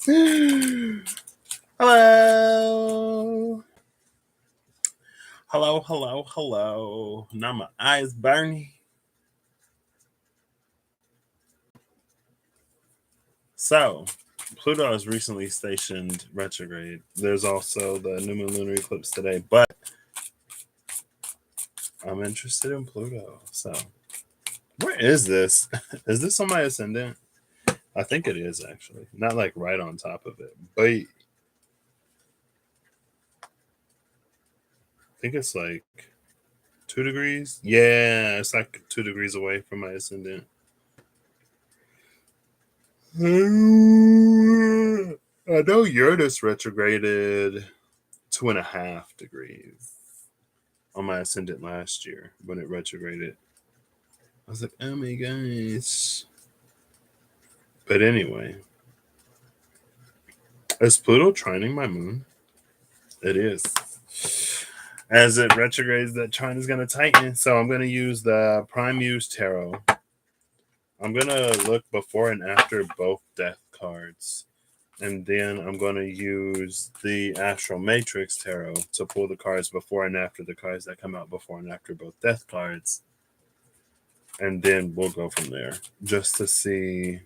Hello. Hello. Now my eyes burning. So, Pluto has recently stationed retrograde. There's also the new moon lunar eclipse today, but I'm interested in Pluto. So, where is this? Is this on my ascendant? I think it is actually. Not like right on top of it, but I think it's like 2 degrees. Yeah, it's like 2 degrees away from my ascendant. I know Uranus retrograded 2.5 degrees on my ascendant last year when it retrograded. I was like, oh my gosh. But anyway, is Pluto trining my moon? It is. As it retrogrades, that trine is going to tighten. So I'm going to use the Prime Muse Tarot. I'm going to look before and after both death cards. And then I'm going to use the Astral Matrix Tarot to pull the cards before and after the cards that come out before and after both death cards. And then we'll go from there just to see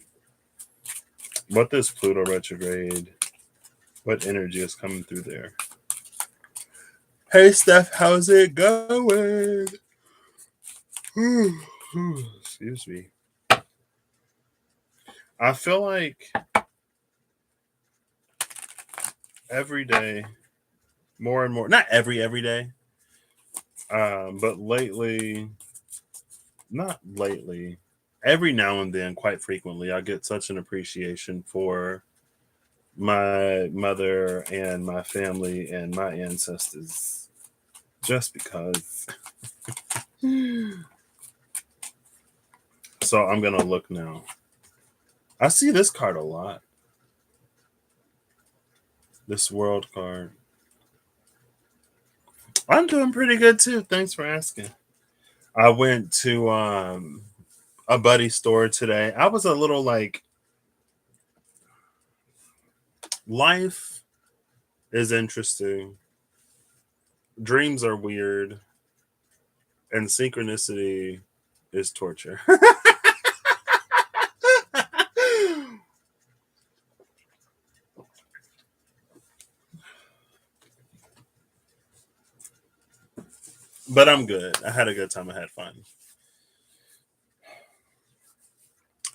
what this Pluto retrograde, what energy is coming through there. Hey, Steph, how's it going? Excuse me. I feel like every day, more and more, not every day, but not lately, every now and then, quite frequently, I get such an appreciation for my mother and my family and my ancestors just because. So I'm going to look now. I see this card a lot. This world card. I'm doing pretty good too. Thanks for asking. I went to a buddy store today. I was a little like, life is interesting. Dreams are weird. And synchronicity is torture. But I'm good. I had a good time. I had fun.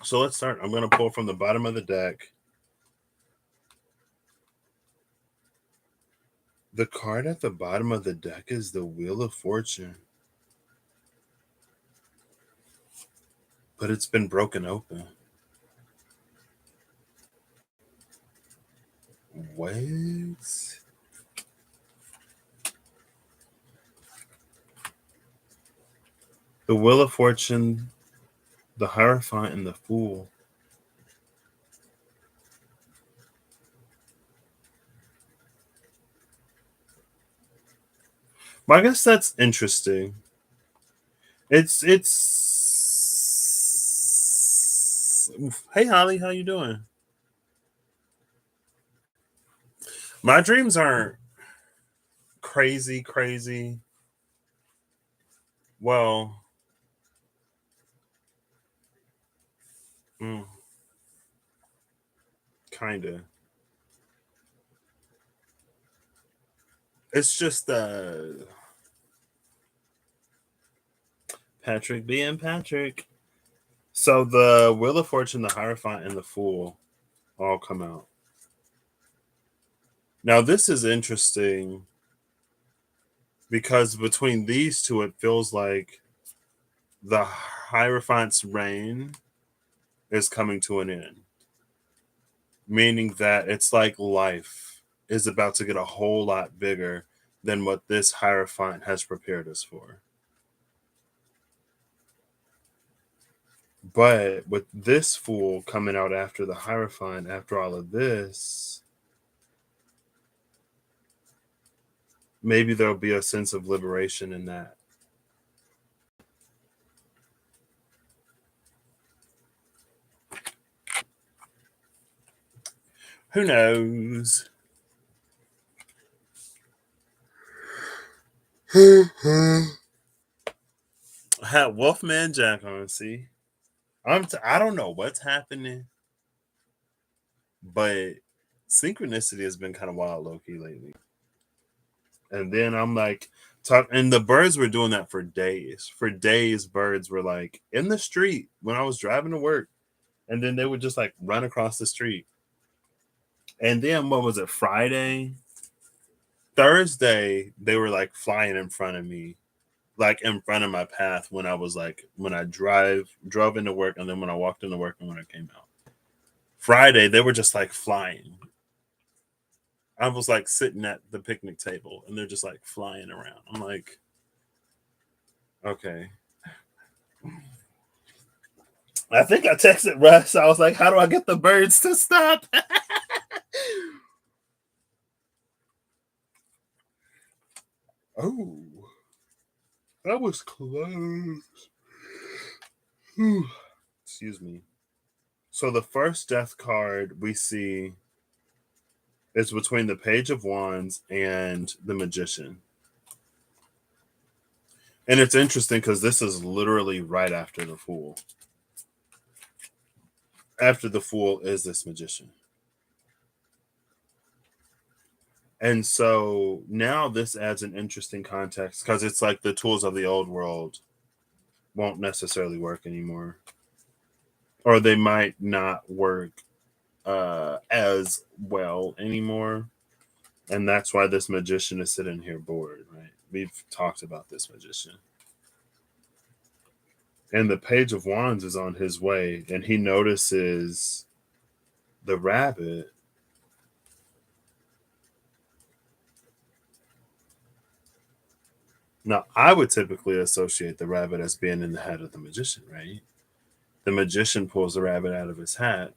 So let's start. I'm going to pull from the bottom of the deck. The card at the bottom of the deck is the Wheel of Fortune. But it's been broken open. What? The Wheel of Fortune, the Hierophant, and the Fool. Well, I guess that's interesting. It's Hey Holly, how you doing? My dreams aren't crazy. Well, kinda. It's just Patrick being Patrick. So the Wheel of Fortune, the Hierophant, and the Fool all come out. Now this is interesting because between these two, it feels like the Hierophant's reign is coming to an end. Meaning that it's like life is about to get a whole lot bigger than what this Hierophant has prepared us for. But with this Fool coming out after the Hierophant, after all of this, maybe there'll be a sense of liberation in that. Who knows? Had Wolfman Jack on. See, I don't know what's happening, but synchronicity has been kind of wild, low key lately. And then I'm like, and the birds were doing that for days. For days, birds were like in the street when I was driving to work, and then they would just like run across the street. And then what was it? Friday, Thursday, they were like flying in front of me, like in front of my path when I was like when I drove into work, and then when I walked into work and when I came out. Friday, they were just like flying. I was like sitting at the picnic table, and they're just like flying around. I'm like, okay. I think I texted Russ. I was like, how do I get the birds to stop? Oh, that was close. Excuse me. So the first death card we see is between the Page of Wands and the Magician. And it's interesting because this is literally right after the Fool. After the Fool is this Magician. And so now this adds an interesting context because it's like the tools of the old world won't necessarily work anymore. Or they might not work as well anymore. And that's why this magician is sitting here bored, right? We've talked about this magician. And the Page of Wands is on his way, and he notices the rabbit. Now, I would typically associate the rabbit as being in the head of the magician, right? The magician pulls the rabbit out of his hat.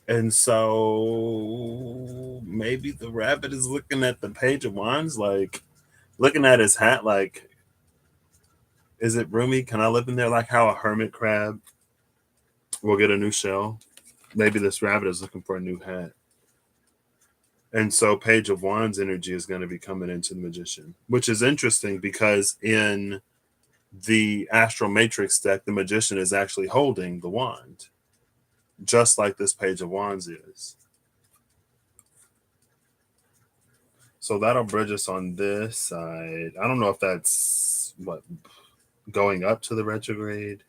And so maybe the rabbit is looking at the Page of Wands, like looking at his hat, like, is it roomy? Can I live in there? Like how a hermit crab will get a new shell. Maybe this rabbit is looking for a new hat. And so Page of Wands energy is going to be coming into the magician, which is interesting because in the Astral Matrix deck, the magician is actually holding the wand, just like this Page of Wands is. So that'll bridge us on this side. I don't know if that's what going up to the retrograde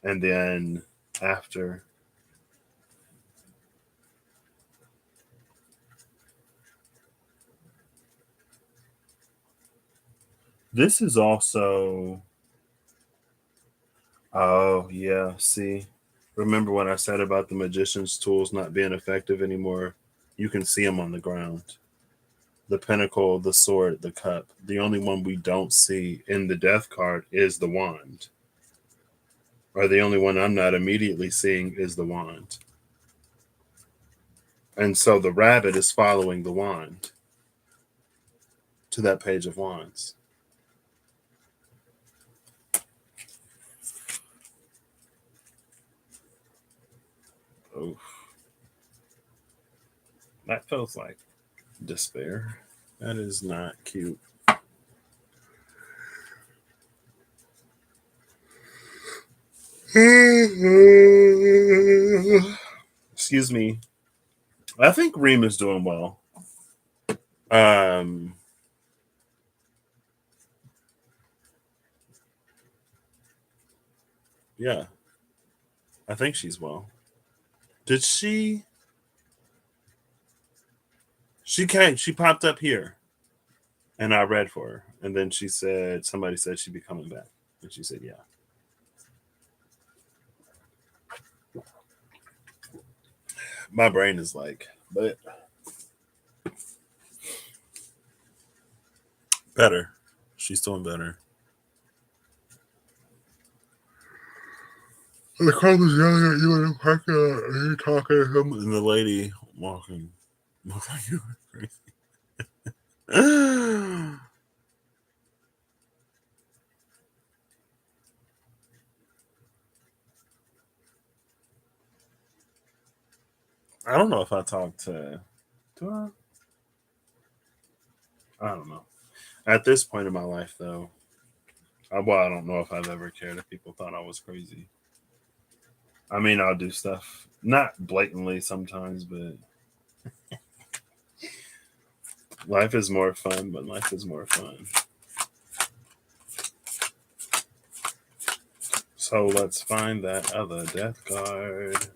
and then after. This is also, oh yeah, see, remember what I said about the magician's tools not being effective anymore? You can see them on the ground. The pentacle, the sword, the cup. The only one we don't see in the death card is the wand. Or the only one I'm not immediately seeing is the wand. And so the rabbit is following the wand to that Page of Wands. Oof. That feels like despair. That is not cute. Excuse me. I think Reem is doing well. Um, yeah, I think she's well. Did she? She came. She popped up here, and I read for her. And then she said, somebody said she'd be coming back, and she said, yeah. My brain is like, but better. She's doing better. The car was yelling at you in the parking lot, and you're talking to him, and the lady walking. Looked like you were crazy. I don't know if I talked to. Do I? I don't know. At this point in my life, though, I don't know if I've ever cared if people thought I was crazy. I mean, I'll do stuff not blatantly sometimes, but life is more fun. But life is more fun. So let's find that other death card.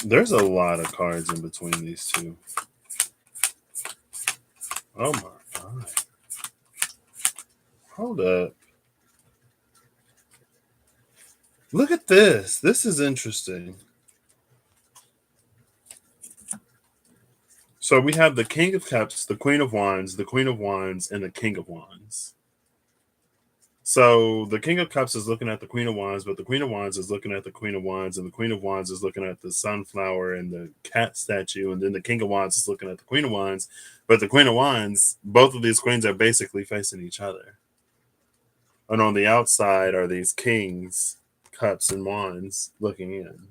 There's a lot of cards in between these two. Oh my god. Hold up. Look at this. This is interesting. So we have the King of Cups, the Queen of Wands, the Queen of Wands, and the King of Wands. So the King of Cups is looking at the Queen of Wands, but the Queen of Wands is looking at the Queen of Wands, and the Queen of Wands is looking at the sunflower and the cat statue, and then the King of Wands is looking at the Queen of Wands, but the Queen of Wands, both of these queens are basically facing each other. And on the outside are these kings, cups, and wands looking in.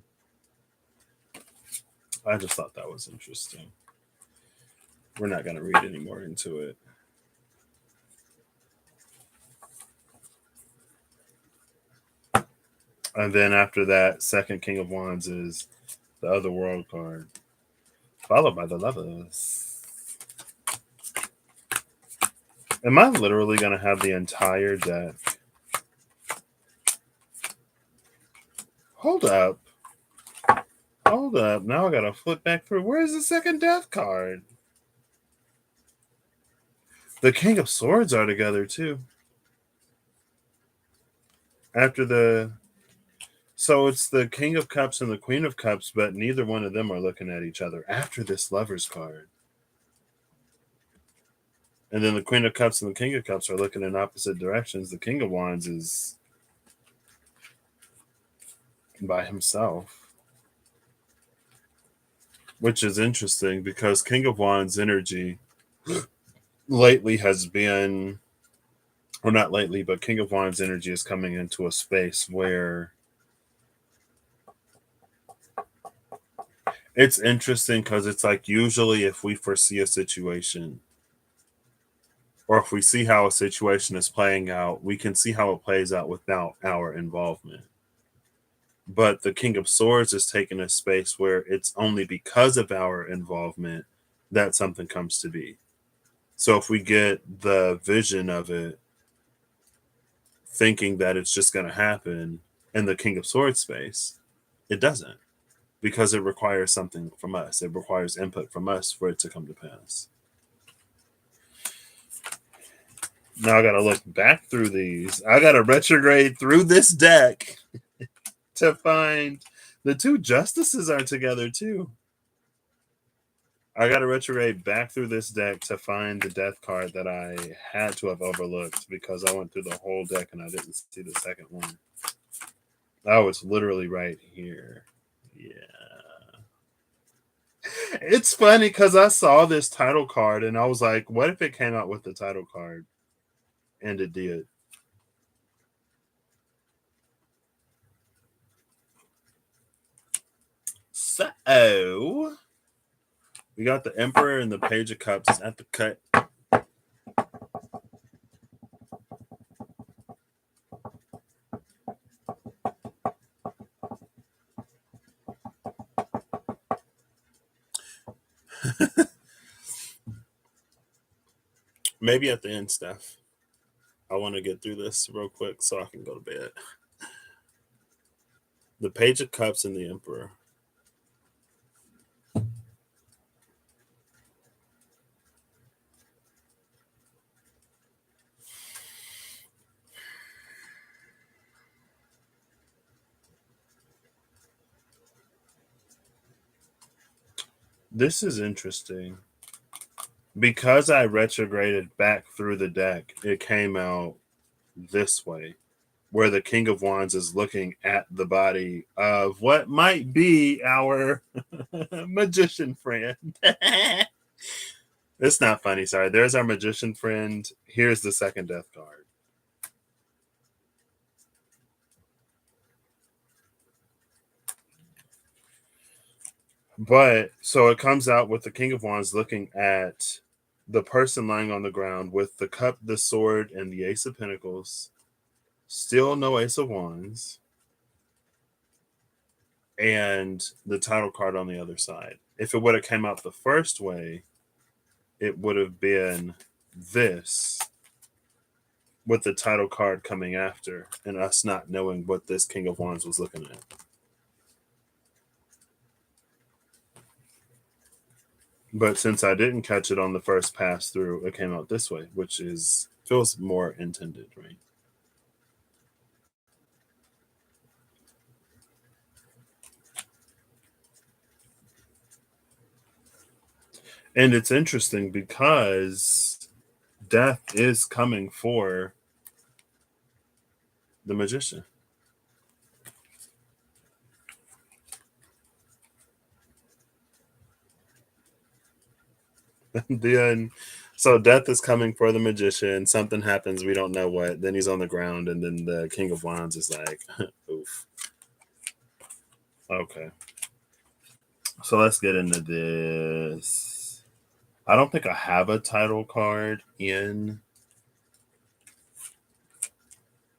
I just thought that was interesting. We're not going to read any more into it. And then after that, second King of Wands is the other world card, followed by the Lovers. Am I literally going to have the entire deck? Hold up. Hold up. Now I got to flip back through. Where's the second death card? The King of Swords are together too. After the. So it's the King of Cups and the Queen of Cups, but neither one of them are looking at each other after this Lovers card. And then the Queen of Cups and the King of Cups are looking in opposite directions. The King of Wands is by himself, which is interesting because King of Wands energy lately has been, or not lately, but King of Wands energy is coming into a space where it's interesting because it's like usually if we foresee a situation or if we see how a situation is playing out, we can see how it plays out without our involvement. But the King of Swords is taking a space where it's only because of our involvement that something comes to be. So if we get the vision of it, thinking that it's just going to happen in the King of Swords space, it doesn't, because it requires something from us. It requires input from us for it to come to pass. Now I got to look back through these. I got to retrograde through this deck to find the two justices are together too. I got to retrograde back through this deck to find the death card that I had to have overlooked because I went through the whole deck and I didn't see the second one. Oh, it's literally right here. Yeah. It's funny because I saw this title card and I was like, what if it came out with the title card? And it did. So we got the Emperor and the Page of Cups at the cut. Maybe at the end, Steph. I want to get through this real quick so I can go to bed. The Page of Cups and the Emperor. This is interesting. Because I retrograded back through the deck, it came out this way, where the King of Wands is looking at the body of what might be our magician friend. It's not funny, sorry. There's our magician friend. Here's the second death card. But so it comes out with the King of Wands looking at the person lying on the ground with the cup, the sword, and the Ace of Pentacles. Still no Ace of Wands. And the title card on the other side. If it would have come out the first way, it would have been this with the title card coming after and us not knowing what this King of Wands was looking at. But since I didn't catch it on the first pass through, it came out this way, which is feels more intended, right? And it's interesting because death is coming for the magician. Then, so death is coming for the magician. Something happens, we don't know what. Then he's on the ground, and then the King of Wands is like, oof. Okay. So let's get into this. I don't think I have a title card in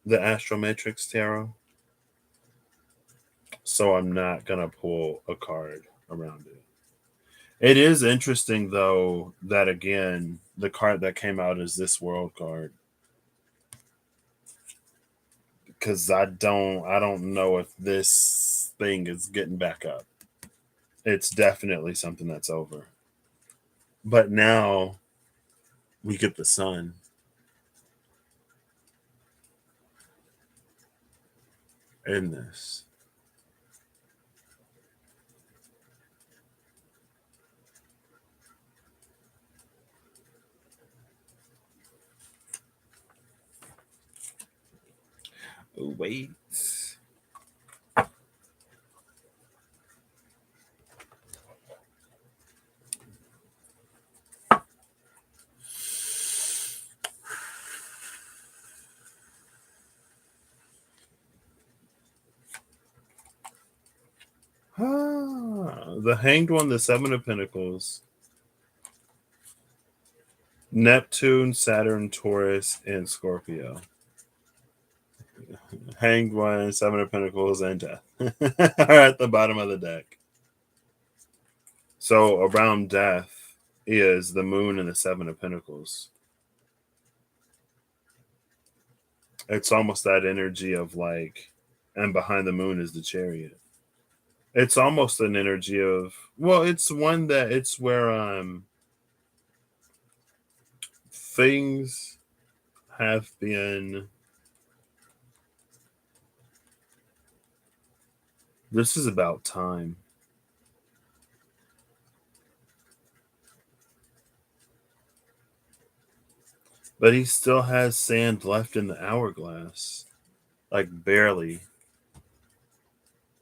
the Astro Matrix Tarot. So I'm not going to pull a card around it. It is interesting, though, that again, the card that came out is this world card. Because I don't know if this thing is getting back up. It's definitely something that's over. But now we get the sun in this. Wait. The Hanged One, the Seven of Pentacles, Neptune, Saturn, Taurus, and Scorpio. Hanged One, Seven of Pentacles, and Death are at the bottom of the deck. So around Death is the Moon and the Seven of Pentacles. It's almost that energy of like, and behind the Moon is the Chariot. It's almost an energy of, well, it's one that it's where things have been, this is about time. But he still has sand left in the hourglass. Like barely.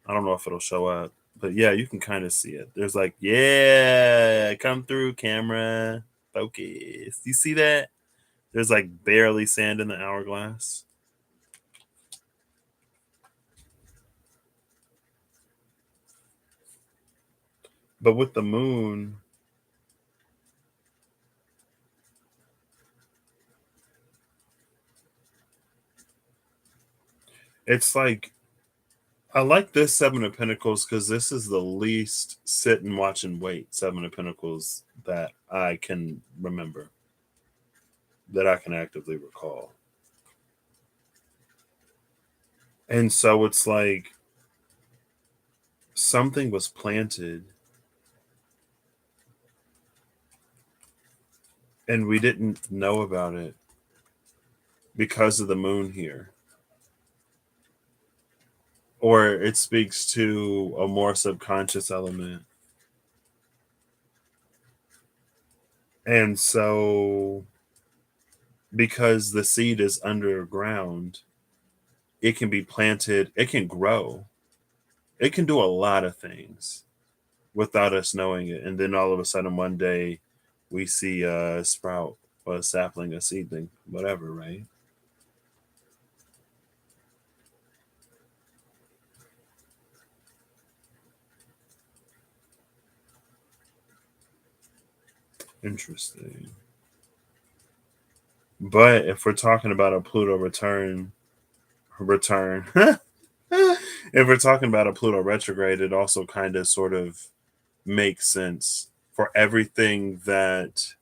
I don't know if it'll show up. But yeah, you can kind of see it. There's like, yeah, come through, camera. Focus. You see that? There's like barely sand in the hourglass. But with the moon, it's like, I like this Seven of Pentacles because this is the least sit and watch and wait Seven of Pentacles that I can remember, that I can actively recall. And so it's like something was planted and we didn't know about it because of the moon here. Or it speaks to a more subconscious element. And so, because the seed is underground, it can be planted, it can grow, it can do a lot of things without us knowing it. And then all of a sudden, one day, we see a sprout, or a sapling, a seedling, whatever, right? Interesting. But if we're talking about a Pluto return, if we're talking about a Pluto retrograde, it also kind of sort of makes sense for everything that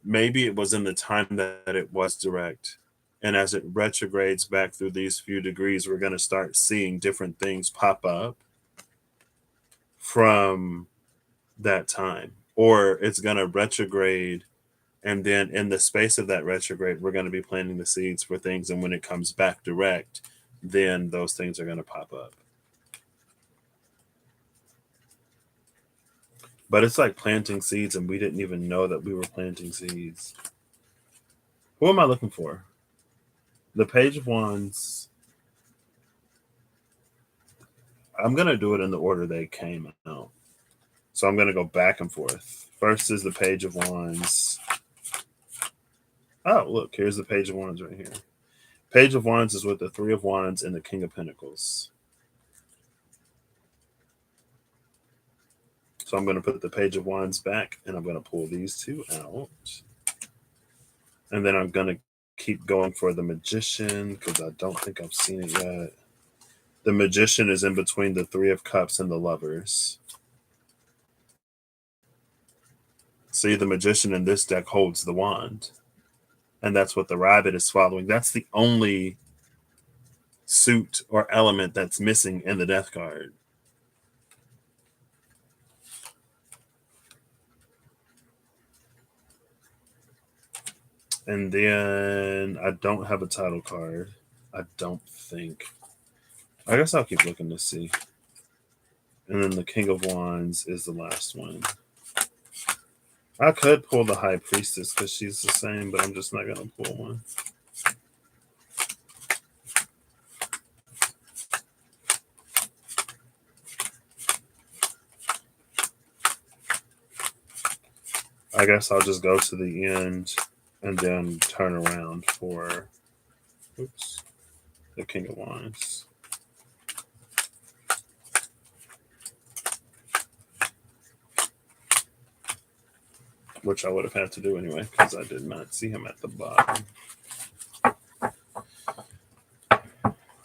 maybe it was in the time that it was direct. And as it retrogrades back through these few degrees, we're going to start seeing different things pop up from that time. Or it's going to retrograde. And then in the space of that retrograde, we're going to be planting the seeds for things. And when it comes back direct, then those things are going to pop up. But it's like planting seeds, and we didn't even know that we were planting seeds. Who am I looking for? The Page of Wands. I'm going to do it in the order they came out. So I'm going to go back and forth. First is the Page of Wands. Oh, look, here's the Page of Wands right here. Page of Wands is with the Three of Wands and the King of Pentacles. So I'm going to put the Page of Wands back, and I'm going to pull these two out. And then I'm going to keep going for the Magician, because I don't think I've seen it yet. The Magician is in between the Three of Cups and the Lovers. See, the Magician in this deck holds the wand. And that's what the Rabbit is following. That's the only suit or element that's missing in the Death card. And then I don't have a title card. I don't think. I guess I'll keep looking to see. And then the King of Wands is the last one. I could pull the High Priestess because she's the same, but I'm just not going to pull one. I guess I'll just go to the end and then turn around for the King of Wands. Which I would have had to do anyway, because I did not see him at the bottom.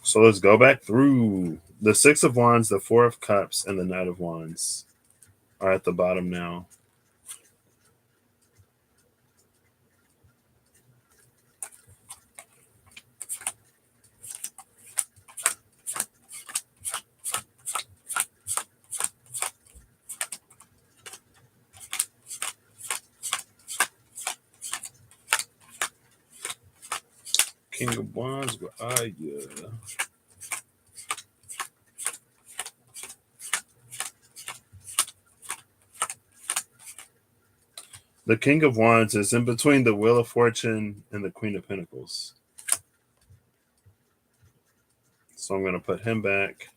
So let's go back through. The Six of Wands, the Four of Cups, and the Knight of Wands are at the bottom now. King of Wands, where are you? The King of Wands is in between the Wheel of Fortune and the Queen of Pentacles. So I'm going to put him back.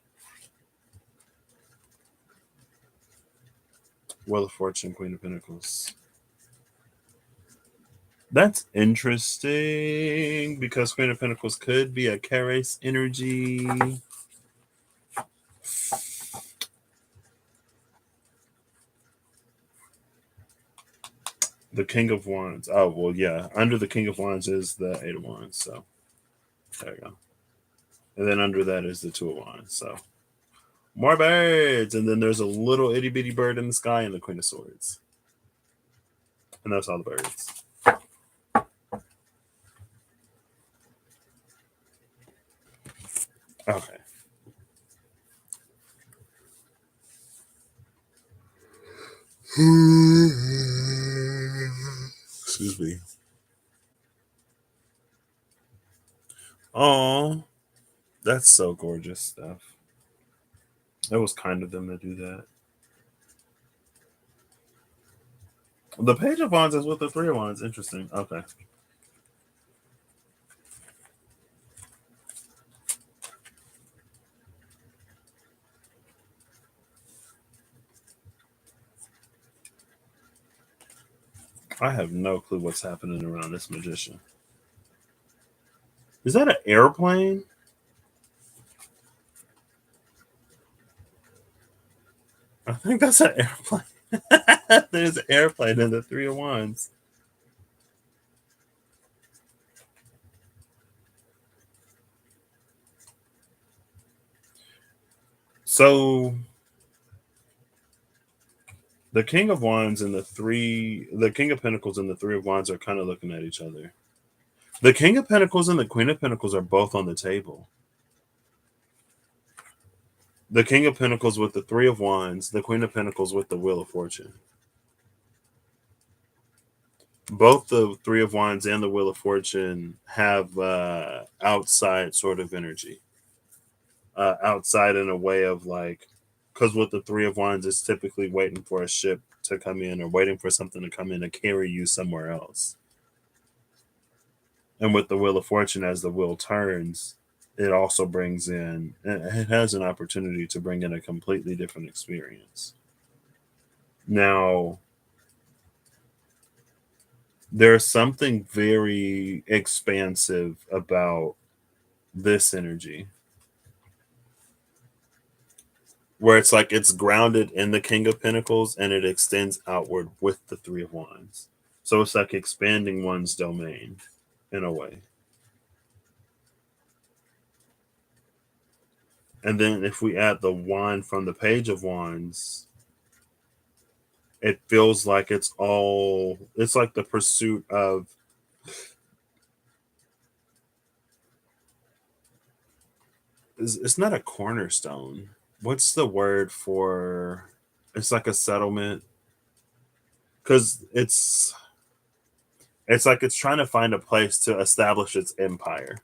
Wheel of Fortune, Queen of Pentacles. That's interesting because Queen of Pentacles could be a Keres energy. The King of Wands. Oh, well, yeah. Under the King of Wands is the Eight of Wands. So there you go. And then under that is the Two of Wands. So more birds. And then there's a little itty bitty bird in the sky and the Queen of Swords. And that's all the birds. Okay. Excuse me. Oh, that's so gorgeous stuff. It was kind of them to do that. The Page of Wands is with the Three of Wands. Interesting. Okay. I have no clue what's happening around this Magician. Is that an airplane? I think that's an airplane. There's an airplane in the Three of Wands. So the King of Wands and the King of Pentacles and the Three of Wands are kind of looking at each other. The King of Pentacles and the Queen of Pentacles are both on the table. The King of Pentacles with the Three of Wands, the Queen of Pentacles with the Wheel of Fortune. Both the Three of Wands and the Wheel of Fortune have outside sort of energy. Outside in a way of like, because with the Three of Wands, it's typically waiting for a ship to come in or waiting for something to come in to carry you somewhere else. And with the Wheel of Fortune, as the wheel turns, it also brings in, it has an opportunity to bring in a completely different experience. Now, there's something very expansive about this energy where it's like it's grounded in the King of Pentacles and it extends outward with the Three of Wands. So it's like expanding one's domain in a way. And then if we add the wand from the Page of Wands, it feels like it's like the pursuit of, it's not a cornerstone. What's the word for, it's like a settlement? Because it's like it's trying to find a place to establish its empire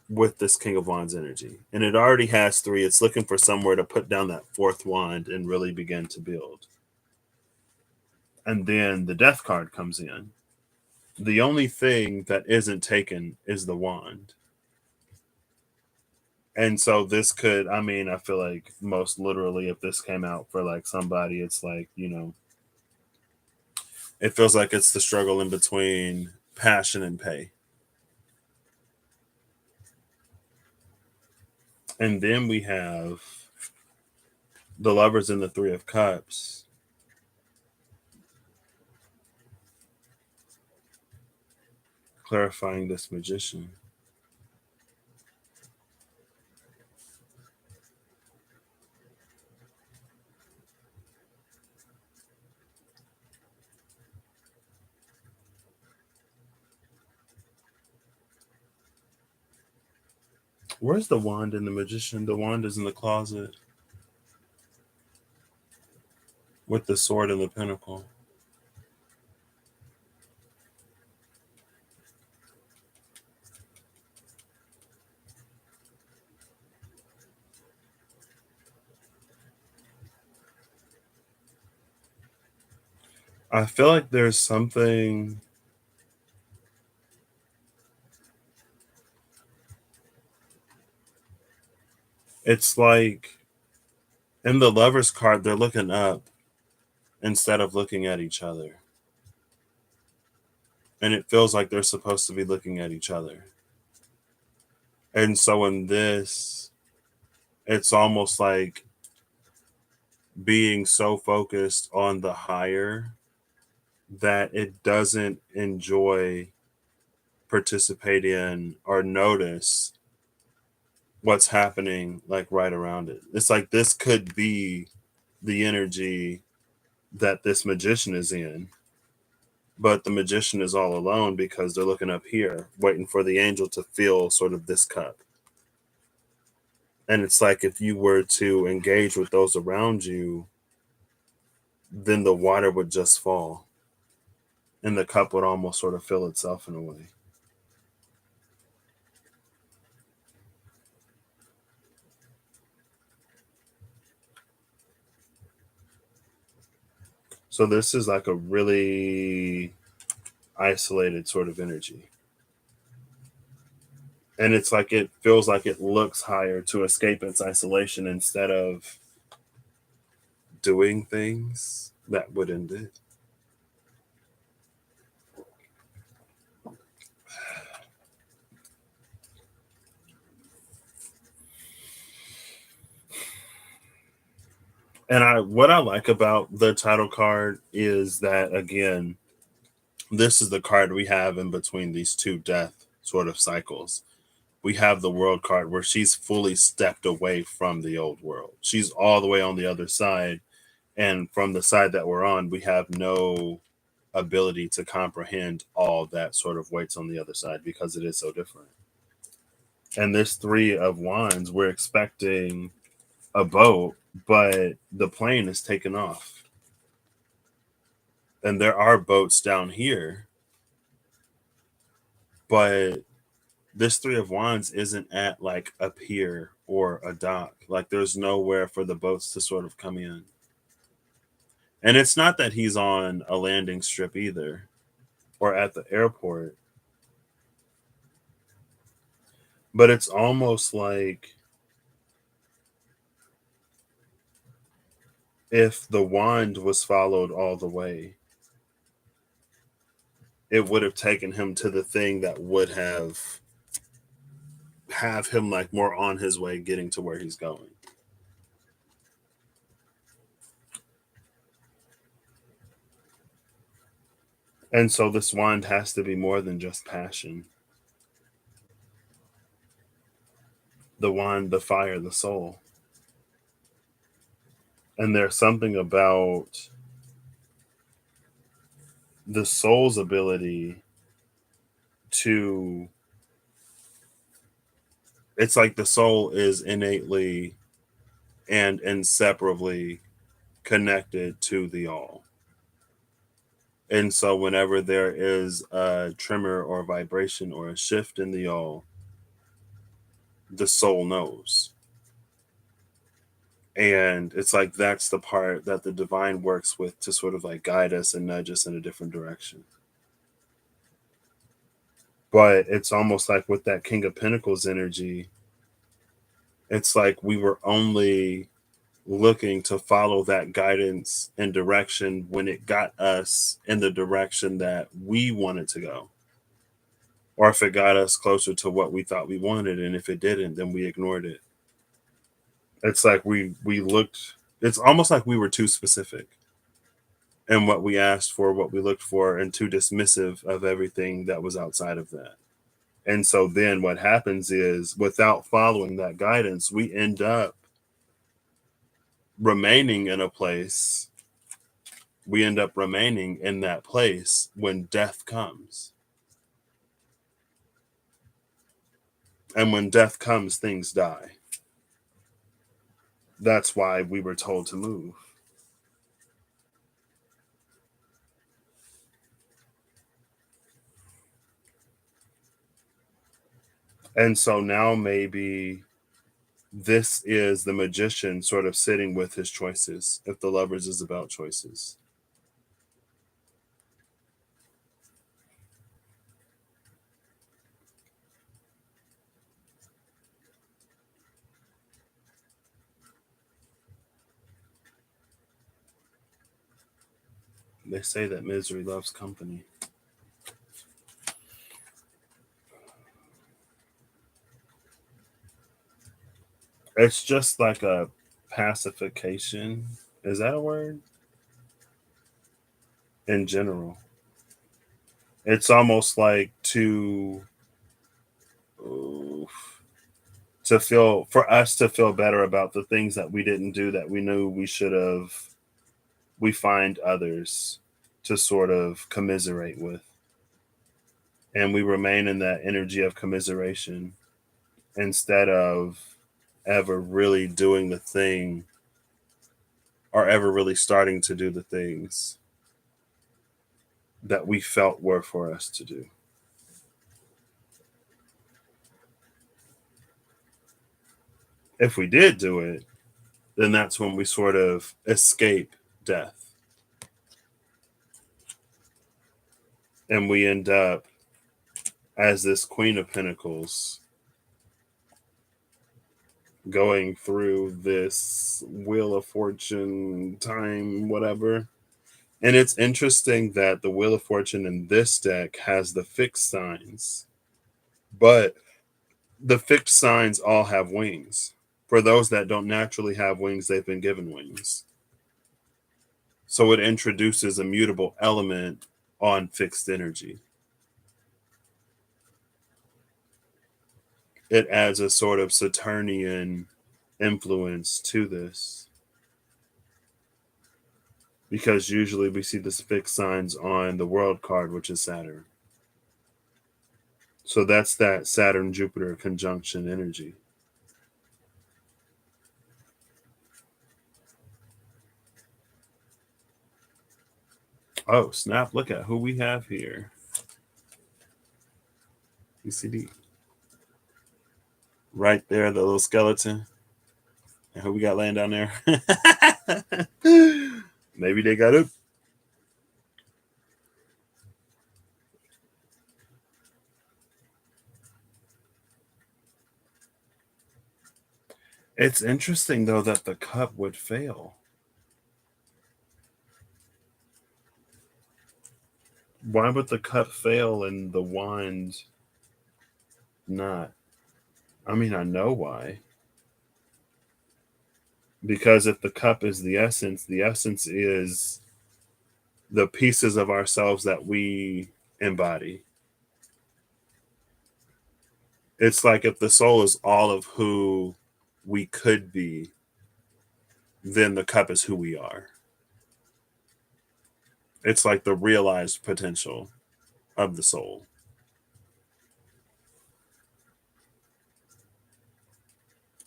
with this King of Wands energy. And it already has three. It's looking for somewhere to put down that fourth wand and really begin to build. And then the Death card comes in. The only thing that isn't taken is the wand. And so this could, I mean, I feel like most literally, if this came out for like somebody, it's like, it feels like it's the struggle in between passion and pay. And then we have the Lovers and the Three of Cups. Clarifying this Magician. Where's the wand in the Magician? The wand is in the closet with the sword and the pentacle. I feel like there's something. It's like in the Lovers card, they're looking up instead of looking at each other. And it feels like they're supposed to be looking at each other. And so in this, it's almost like being so focused on the higher that it doesn't enjoy, participate in, or notice what's happening like right around it. It's like this could be the energy that this Magician is in, but the Magician is all alone because they're looking up here waiting for the angel to fill sort of this cup. And it's like if you were to engage with those around you, then the water would just fall and the cup would almost sort of fill itself in a way. So this is like a really isolated sort of energy. And it's like it feels like it looks higher to escape its isolation instead of doing things that would end it. And what I like about the title card is that, again, this is the card we have in between these two death sort of cycles. We have the world card where she's fully stepped away from the old world. She's all the way on the other side. And from the side that we're on, we have no ability to comprehend all that sort of waits on the other side because it is so different. And this Three of Wands, we're expecting a boat, but the plane is taken off. And there are boats down here, but this Three of Wands isn't at like a pier or a dock. Like there's nowhere for the boats to sort of come in. And it's not that he's on a landing strip either or at the airport, but it's almost like if the wand was followed all the way, it would have taken him to the thing that would have him like more on his way getting to where he's going. And so this wand has to be more than just passion. The wand, the fire, the soul. And there's something about the soul's ability to, it's like the soul is innately and inseparably connected to the all. And so whenever there is a tremor or vibration or a shift in the all, the soul knows. And it's like that's the part that the divine works with to sort of like guide us and nudge us in a different direction. But it's almost like with that King of Pentacles energy, it's like we were only looking to follow that guidance and direction when it got us in the direction that we wanted to go. Or if it got us closer to what we thought we wanted. And if it didn't, then we ignored it. It's like we looked, it's almost like we were too specific in what we asked for, what we looked for, and too dismissive of everything that was outside of that. And so then what happens is without following that guidance, we end up remaining in a place. We end up remaining in that place when death comes. And when death comes, things die. That's why we were told to move. And so now maybe this is the magician sort of sitting with his choices, if the Lovers is about choices. They say that misery loves company. It's just like a pacification. Is that a word? In general. It's almost like to feel, for us to feel better about the things that we didn't do that we knew we should have. We find others to sort of commiserate with. And we remain in that energy of commiseration instead of ever really doing the thing or ever really starting to do the things that we felt were for us to do. If we did do it, then that's when we sort of escape death. And we end up as this Queen of Pentacles going through this Wheel of Fortune time, whatever. And it's interesting that the Wheel of Fortune in this deck has the fixed signs, but the fixed signs all have wings. For those that don't naturally have wings, they've been given wings. So it introduces a mutable element on fixed energy. It adds a sort of Saturnian influence to this, because usually we see the fixed signs on the world card, which is Saturn. So that's that Saturn Jupiter conjunction energy. Oh, snap. Look at who we have here. ECD. Right there, the little skeleton. And who we got laying down there? Maybe they got up. It's interesting, though, that the cup would fail. Why would the cup fail and the wand not? I mean, I know why. Because if the cup is the essence is the pieces of ourselves that we embody. It's like if the soul is all of who we could be, then the cup is who we are. It's like the realized potential of the soul.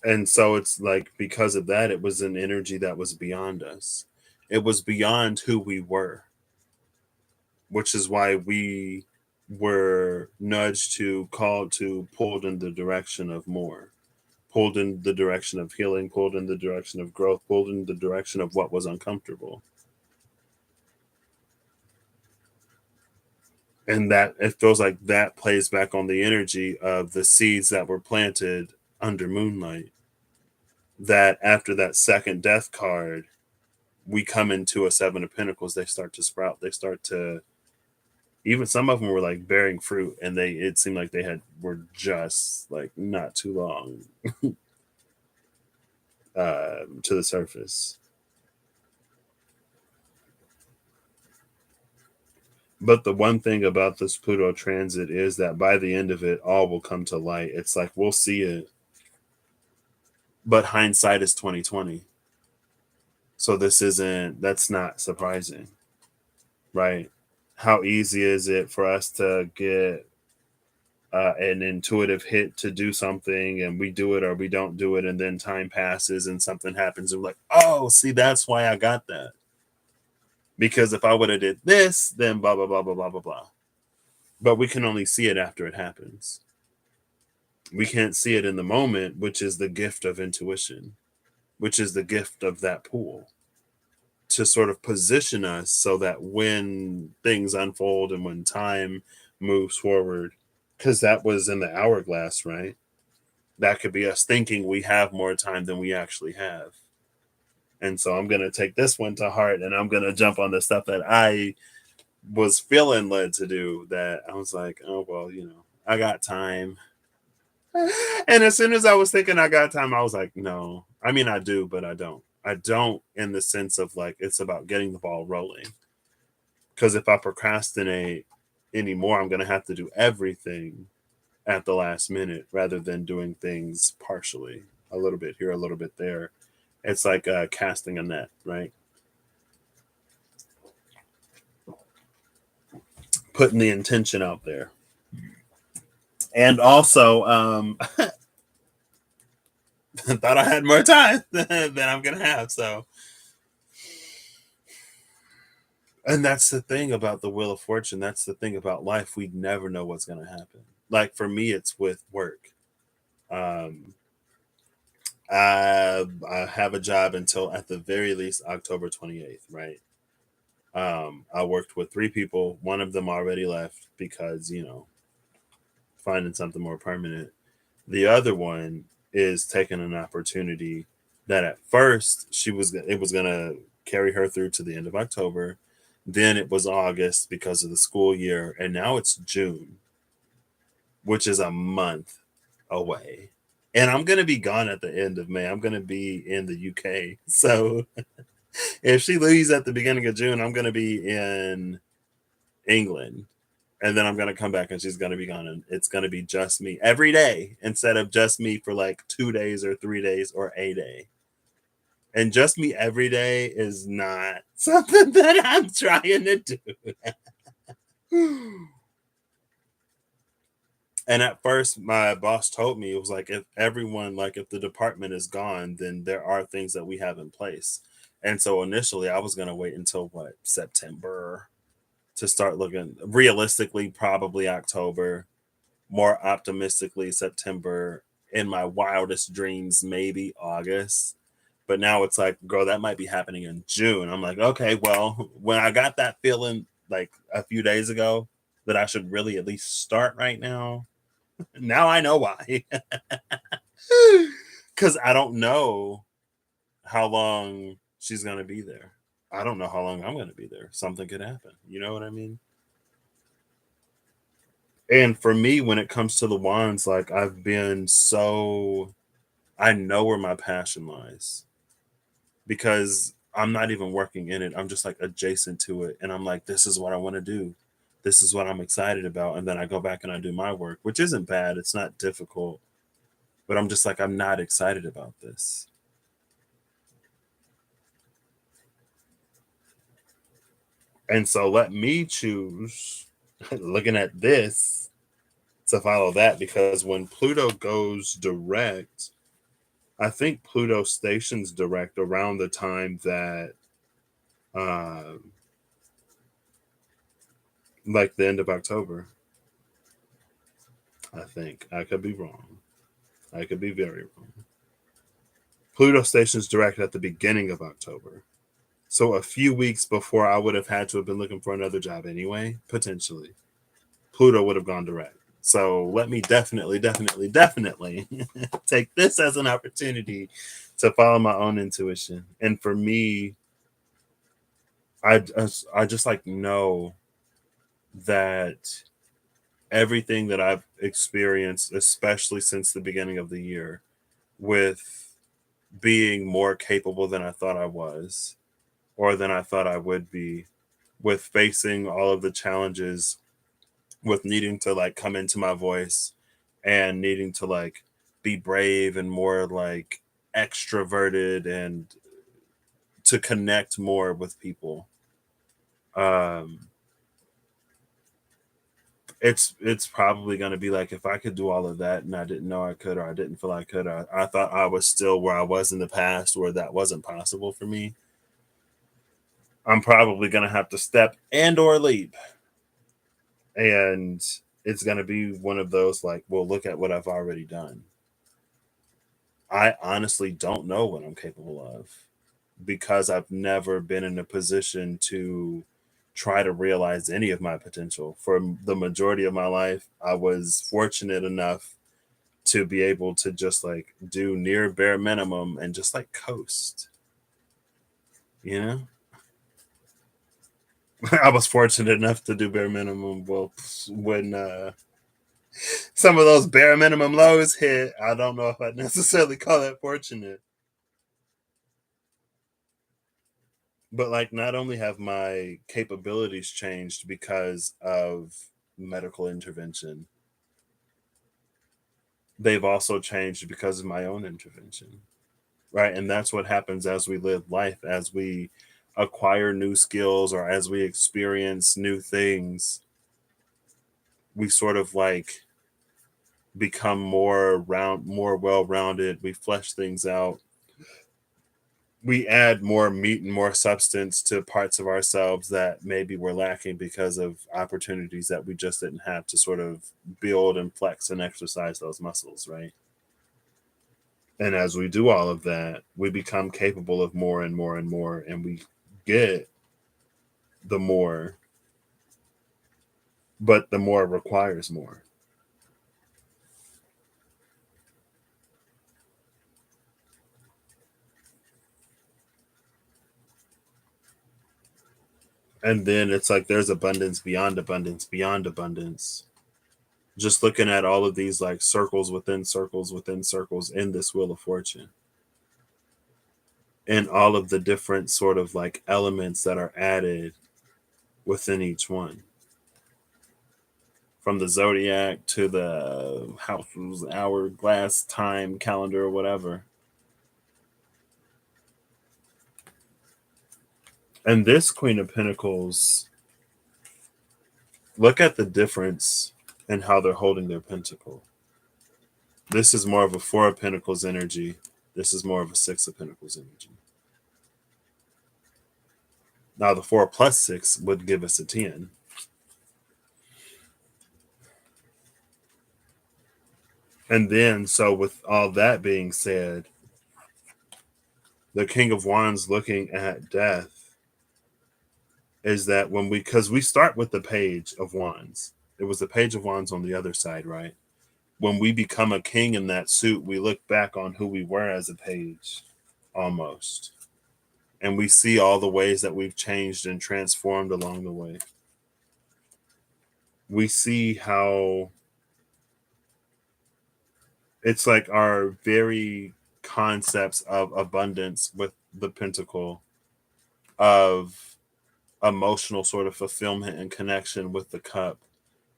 And so it's like, because of that, it was an energy that was beyond us. It was beyond who we were, which is why we were nudged to, called to, pulled in the direction of more, pulled in the direction of healing, pulled in the direction of growth, pulled in the direction of what was uncomfortable. And that, it feels like that plays back on the energy of the seeds that were planted under moonlight. That after that second death card, we come into a Seven of Pentacles, they start to sprout. They start to, even some of them were like bearing fruit, and it seemed like were just like not too long to the surface. But the one thing about this Pluto transit is that by the end of it, all will come to light. It's like we'll see it, but hindsight is 2020. So that's not surprising, right? How easy is it for us to get an intuitive hit to do something, and we do it or we don't do it, and then time passes and something happens, and we're like, oh, see, that's why I got that. Because if I would have did this, then blah blah blah blah blah blah blah. But we can only see it after it happens. We can't see it in the moment, which is the gift of intuition, which is the gift of that pool, to sort of position us so that when things unfold and when time moves forward, because that was in the hourglass, right? That could be us thinking we have more time than we actually have. And so I'm going to take this one to heart, and I'm going to jump on the stuff that I was feeling led to do, that I was like, oh, well, I got time. And as soon as I was thinking I got time, I was like, no, I mean, I do, but I don't. I don't, in the sense of like, it's about getting the ball rolling. Because if I procrastinate anymore, I'm going to have to do everything at the last minute rather than doing things partially, a little bit here, a little bit there. It's like casting a net, right? Putting the intention out there. And also, thought I had more time than I'm going to have. So, and that's the thing about the Wheel of Fortune. That's the thing about life. We never know what's going to happen. Like for me, it's with work. Um, I have a job until at the very least October 28th, right? I worked with 3 people. One of them already left because, finding something more permanent. The other one is taking an opportunity that at first it was going to carry her through to the end of October. Then it was August because of the school year. And now it's June, which is a month away. And I'm going to be gone at the end of May. I'm going to be in the UK. So If she leaves at the beginning of June, I'm going to be in England. And then I'm going to come back and she's going to be gone. And it's going to be just me every day instead of just me for like 2 days or 3 days or a day. And just me every day is not something that I'm trying to do. And at first, my boss told me, it was like, if everyone, like, if the department is gone, then there are things that we have in place. And so initially, I was going to wait until what, September to start looking realistically, probably October, more optimistically, September, in my wildest dreams, maybe August. But now it's like, girl, that might be happening in June. I'm like, okay, well, when I got that feeling like a few days ago that I should really at least start right now, now I know why. Because I don't know how long she's going to be there. I don't know how long I'm going to be there. Something could happen. You know what I mean? And for me, when it comes to the wands, like I've been so, I know where my passion lies because I'm not even working in it. I'm just like adjacent to it. And I'm like, this is what I want to do. This is what I'm excited about. And then I go back and I do my work, which isn't bad. It's not difficult. But I'm just like, I'm not excited about this. And so let me choose, looking at this, to follow that because when Pluto goes direct, I think Pluto stations direct around the time that, uh, like the end of October. I think I could be wrong. I could be very wrong. Pluto stations direct at the beginning of October. So a few weeks before I would have had to have been looking for another job anyway, potentially. Pluto would have gone direct. So let me definitely take this as an opportunity to follow my own intuition. And for me, I just like know that everything that I've experienced, especially since the beginning of the year, with being more capable than I thought I was, or than I thought I would be, with facing all of the challenges, with needing to like come into my voice and needing to like be brave and more like extroverted and to connect more with people. Um, it's probably going to be like if I could do all of that and I didn't know I could or I didn't feel I could, I thought I was still where I was in the past where that wasn't possible for me. I'm probably going to have to step and or leap, and it's going to be one of those like, well, look at what I've already done. I honestly don't know what I'm capable of because I've never been in a position to try to realize any of my potential. For the majority of my life, I was fortunate enough to be able to just like do near bare minimum and just like coast, you know? I was fortunate enough to do bare minimum. Well, when some of those bare minimum lows hit, I don't know if I'd necessarily call that fortunate. But like, not only have my capabilities changed because of medical intervention, they've also changed because of my own intervention. Right. And that's what happens as we live life, as we acquire new skills or as we experience new things, we sort of like become more well rounded. We flesh things out. We add more meat and more substance to parts of ourselves that maybe we're lacking because of opportunities that we just didn't have to sort of build and flex and exercise those muscles, right? And as we do all of that, we become capable of more and more and more, and we get the more, but the more requires more. And then it's like there's abundance beyond abundance beyond abundance. Just looking at all of these like circles within circles within circles in this wheel of fortune. and all of the different sort of like elements that are added within each one, from the zodiac to the houses, hourglass, time, calendar, or whatever. And this Queen of Pentacles, look at the difference in how they're holding their pentacle. This is more of a Four of Pentacles energy. This is more of a Six of Pentacles energy. Now, the 4 plus 6 would give us a 10. And then, so with all that being said, the King of Wands looking at death is that when because we start with the Page of Wands. It was the Page of Wands on the other side, right? When we become a king in that suit, we look back on who we were as a page almost. And we see all the ways that we've changed and transformed along the way. We see how it's like our very concepts of abundance with the pentacle, of emotional sort of fulfillment and connection with the cup,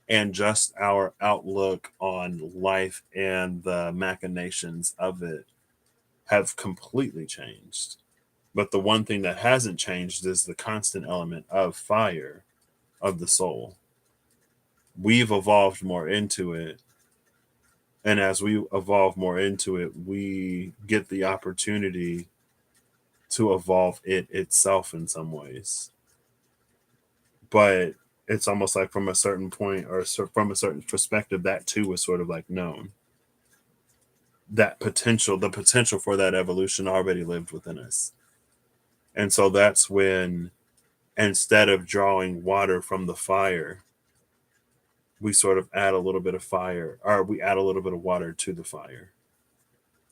and just our outlook on life and the machinations of it have completely changed. But the one thing that hasn't changed is the constant element of fire of the soul. We've evolved more into it. And as we evolve more into it, we get the opportunity to evolve it itself in some ways. But it's almost like from a certain point or from a certain perspective, that too is sort of like known. That potential, the potential for that evolution already lived within us. And so that's when, instead of drawing water from the fire, we sort of add a little bit of fire, or we add a little bit of water to the fire.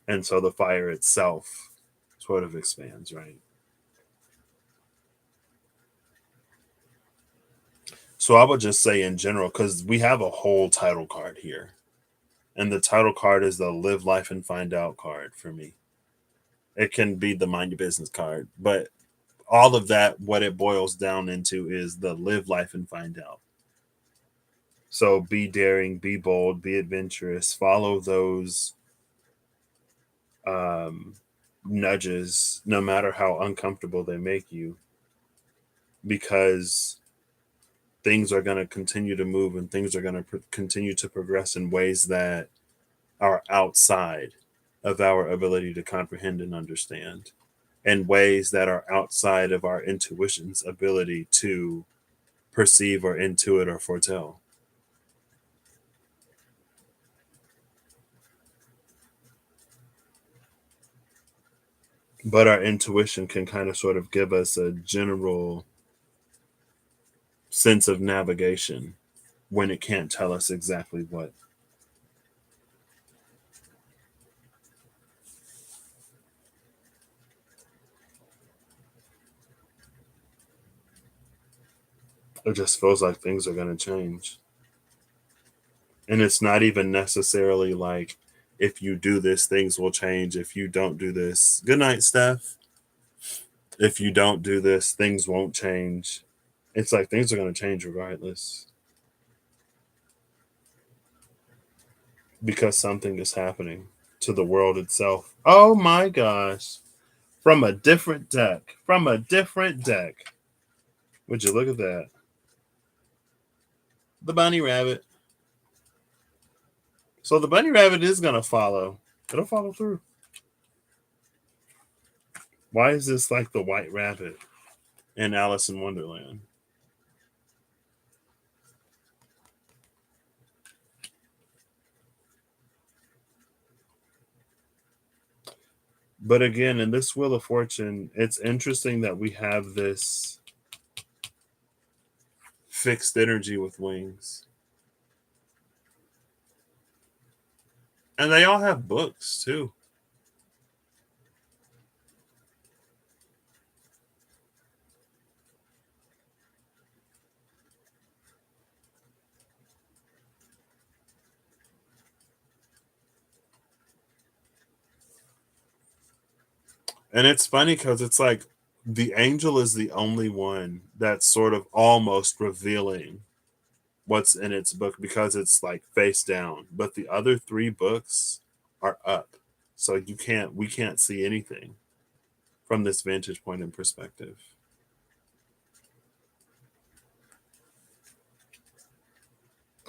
And so the fire itself sort of expands, right? So I would just say in general, because we have a whole title card here. And the title card is the Live Life and Find Out card for me. It can be the Mind Your Business card, but all of that, what it boils down into is the Live Life and Find Out. So be daring, be bold, be adventurous, follow those um, nudges, no matter how uncomfortable they make you, because things are going to continue to move and things are going to continue to progress in ways that are outside of our ability to comprehend and understand, and ways that are outside of our intuition's ability to perceive or intuit or foretell. But our intuition can kind of sort of give us a general sense of navigation when it can't tell us exactly what. It just feels like things are going to change. And it's not even necessarily like, if you do this, things will change. If you don't do this, good night, Steph. If you don't do this, things won't change. It's like things are going to change regardless, because something is happening to the world itself. Oh my gosh. From a different deck. From a different deck. Would you look at that? The bunny rabbit. So the bunny rabbit is going to follow. It'll follow through. Why is this like the white rabbit in Alice in Wonderland? But again, in this Wheel of Fortune, it's interesting that we have this fixed energy with wings. And they all have books too. And it's funny because it's like the angel is the only one that's sort of almost revealing what's in its book because it's like face down. But the other three books are up. So we can't see anything from this vantage point and perspective.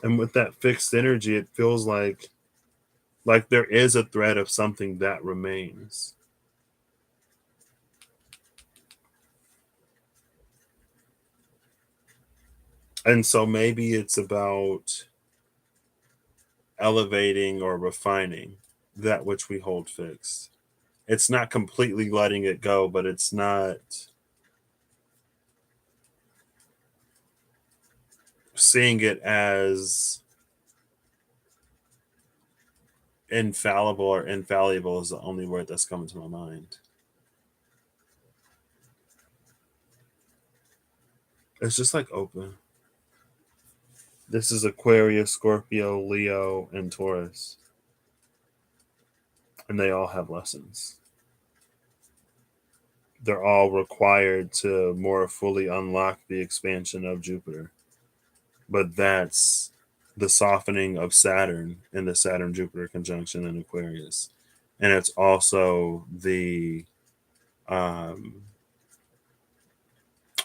And with that fixed energy, it feels like there is a thread of something that remains. And so maybe it's about elevating or refining that which we hold fixed. It's not completely letting it go, but it's not seeing it as infallible, or infallible is the only word that's coming to my mind. It's just like open. This is Aquarius, Scorpio, Leo, and Taurus. And they all have lessons. They're all required to more fully unlock the expansion of Jupiter. But that's the softening of Saturn in the Saturn Jupiter conjunction in Aquarius. And it's also the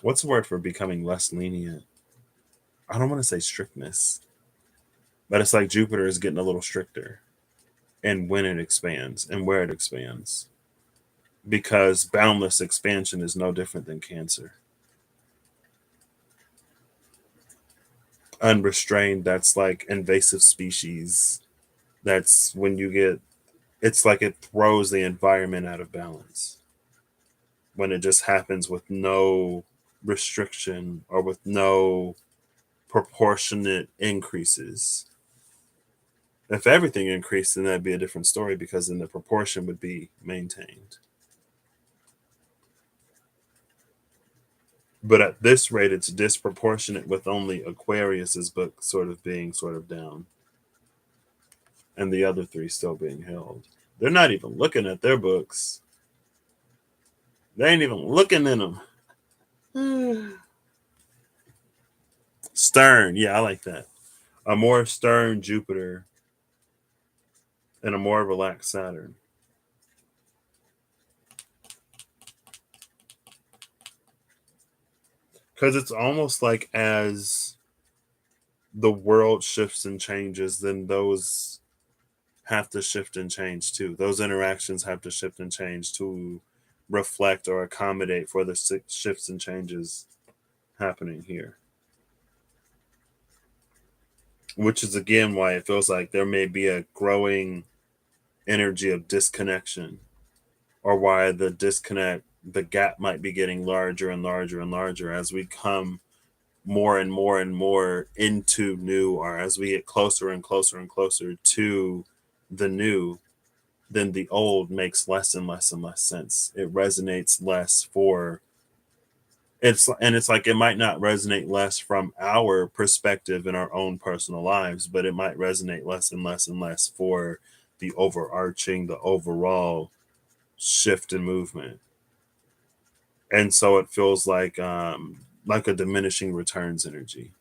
what's the word for becoming less lenient? I don't want to say strictness, but it's like Jupiter is getting a little stricter and when it expands and where it expands. Because boundless expansion is no different than Cancer. Unrestrained, that's like invasive species. That's when you get, it's like it throws the environment out of balance when it just happens with no restriction or with no proportionate increases. If everything increased, then that'd be a different story because then the proportion would be maintained. But at this rate, it's disproportionate with only Aquarius's book sort of being sort of down and the other three still being held. They're not even looking at their books. They ain't even looking in them. Stern. Yeah, I like that. A more stern Jupiter and a more relaxed Saturn. Because it's almost like as the world shifts and changes, then those have to shift and change too. Those interactions have to shift and change to reflect or accommodate for the shifts and changes happening here. Which is again why it feels like there may be a growing energy of disconnection, or why the gap might be getting larger and larger and larger as we come more and more and more into new, or as we get closer and closer and closer to the new, then the old makes less and less and less sense. It resonates less for it's like it might not resonate less from our perspective in our own personal lives, but it might resonate less and less and less for the overarching, the overall shift and movement. And so it feels like a diminishing returns energy.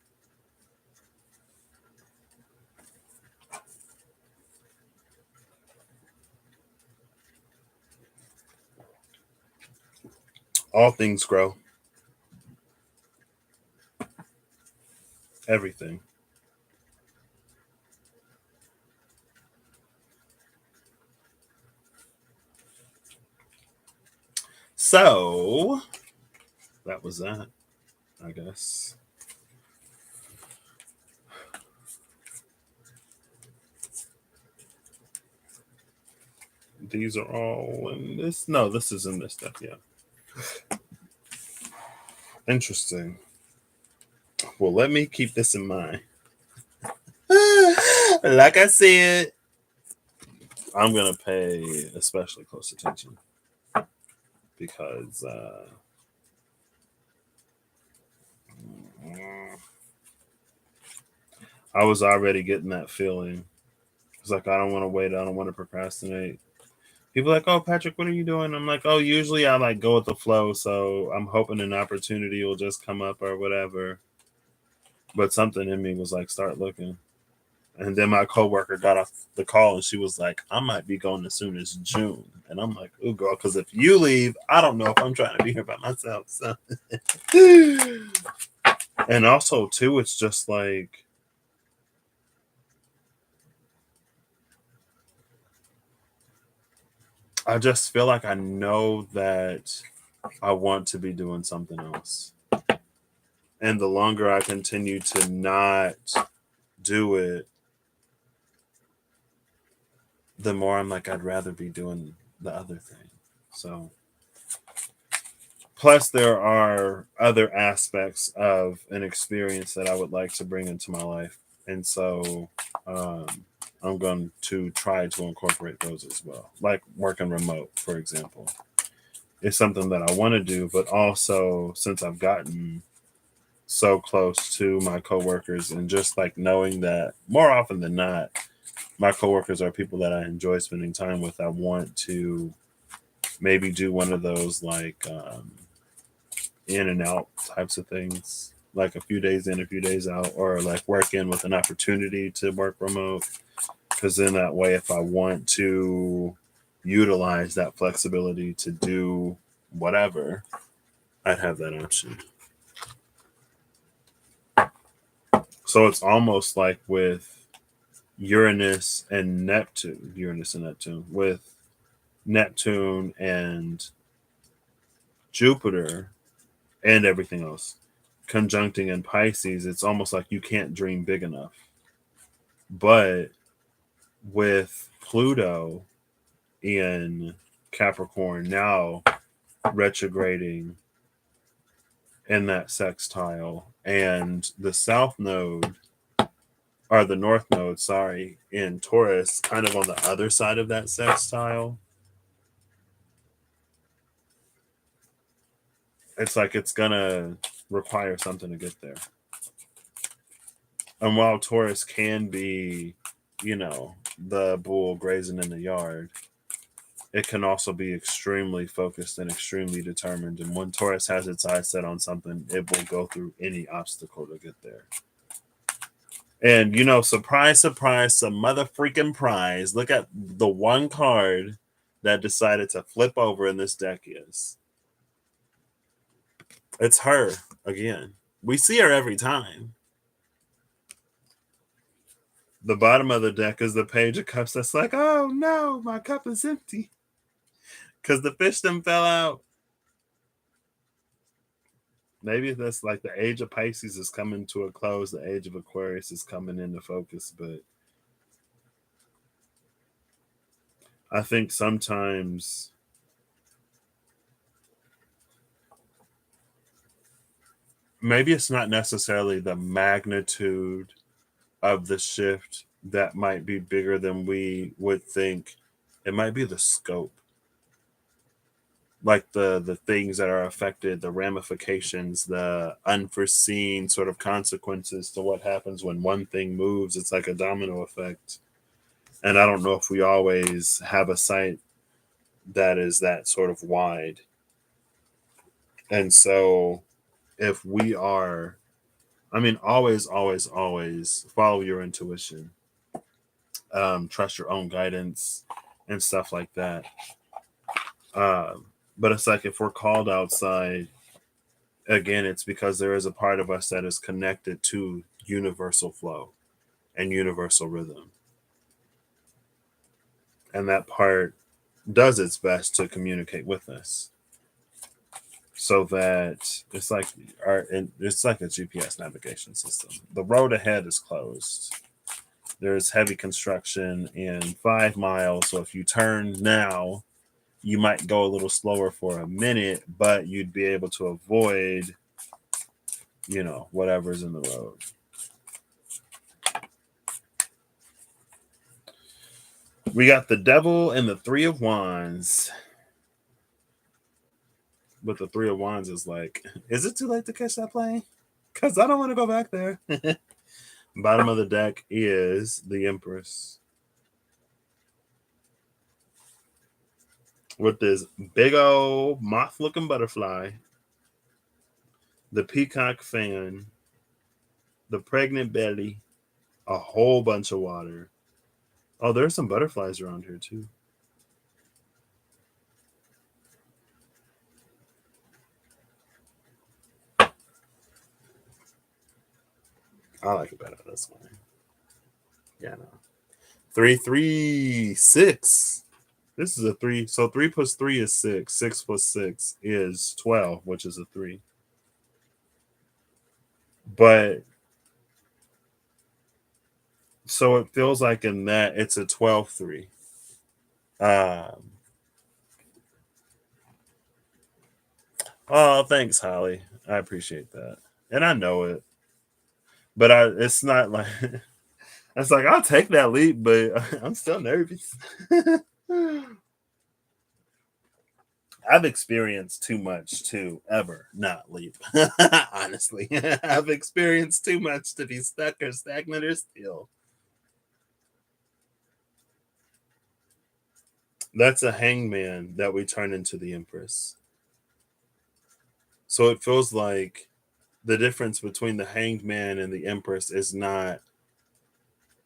All things grow. Everything. So that was that, I guess. These are all in this. No, this is in this stuff. Yeah. Interesting. Well, let me keep this in mind. Like I said, I'm gonna pay especially close attention because I was already getting that feeling. It's like I don't want to wait. I don't want to procrastinate. People are like, oh, Patrick, what are you doing? I'm like, oh, usually I like go with the flow. So I'm hoping an opportunity will just come up or whatever. But something in me was like, start looking. And then my coworker got off the call and she was like, I might be going as soon as June. And I'm like, oh, girl, because if you leave, I don't know if I'm trying to be here by myself. So. And also, too, it's just like, I just feel like I know that I want to be doing something else. And the longer I continue to not do it, the more I'm like, I'd rather be doing the other thing. So, plus, there are other aspects of an experience that I would like to bring into my life. And so, um, I'm going to try to incorporate those as well, like working remote, for example. It's something that I want to do, but also since I've gotten so close to my coworkers and just like knowing that more often than not, my coworkers are people that I enjoy spending time with. I want to maybe do one of those like in and out types of things, like a few days in, a few days out, or like work in with an opportunity to work remote. Because in that way, if I want to utilize that flexibility to do whatever, I'd have that option. So it's almost like with Uranus and Neptune, with Neptune and Jupiter and everything else conjuncting in Pisces, it's almost like you can't dream big enough. But with Pluto in Capricorn now retrograding in that sextile, and the South Node or the North Node, sorry, in Taurus, kind of on the other side of that sextile, it's like it's gonna require something to get there. And while Taurus can be, the bull grazing in the yard, it can also be extremely focused and extremely determined. And when Taurus has its eyes set on something, it will go through any obstacle to get there. And surprise, surprise, some mother freaking prize. Look at the one card that decided to flip over in this deck is. It's her again. We see her every time. The bottom of the deck is the Page of Cups. That's like, oh no, my cup is empty. Because the fish them fell out. Maybe that's like the age of Pisces is coming to a close. The age of Aquarius is coming into focus. But I think sometimes maybe it's not necessarily the magnitude of the shift that might be bigger than we would think. It might be the scope, like the things that are affected, the ramifications, the unforeseen sort of consequences to what happens when one thing moves. It's like a domino effect. And I don't know if we always have a sight that is that sort of wide. And so if we are, I mean, always, always, always follow your intuition, trust your own guidance and stuff like that. But it's like if we're called outside, again, it's because there is a part of us that is connected to universal flow and universal rhythm. And that part does its best to communicate with us. So that it's like a GPS navigation system. The road ahead is closed. There's heavy construction in 5 miles. So if you turn now, you might go a little slower for a minute, but you'd be able to avoid, whatever's in the road. We got the Devil and the Three of Wands. But the Three of Wands is like, is it too late to catch that plane? Because I don't want to go back there. Bottom of the deck is the Empress. with this big old moth-looking butterfly, the peacock fan, the pregnant belly, a whole bunch of water. Oh, there's some butterflies around here too. I like it better this way. Yeah, no. 3, 3, 6. This is a 3. So 3 plus 3 is 6. 6 plus 6 is 12, which is a 3. But so it feels like in that it's a 12-3. Oh, thanks, Holly. I appreciate that. And I know it. But it's not like it's like I'll take that leap, but I'm still nervous. I've experienced too much to ever not leap. Honestly, I've experienced too much to be stuck or stagnant or still. That's a hangman that we turn into the Empress. So it feels like the difference between the hanged man and the Empress is not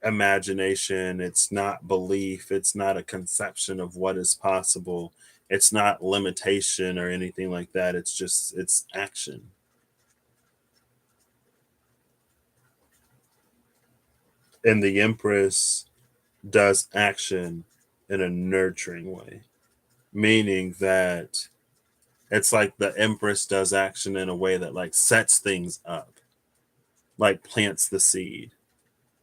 imagination, it's not belief, it's not a conception of what is possible, it's not limitation or anything like that. It's action. And the Empress does action in a nurturing way, meaning that it's like the Empress does action in a way that like sets things up, like plants the seed,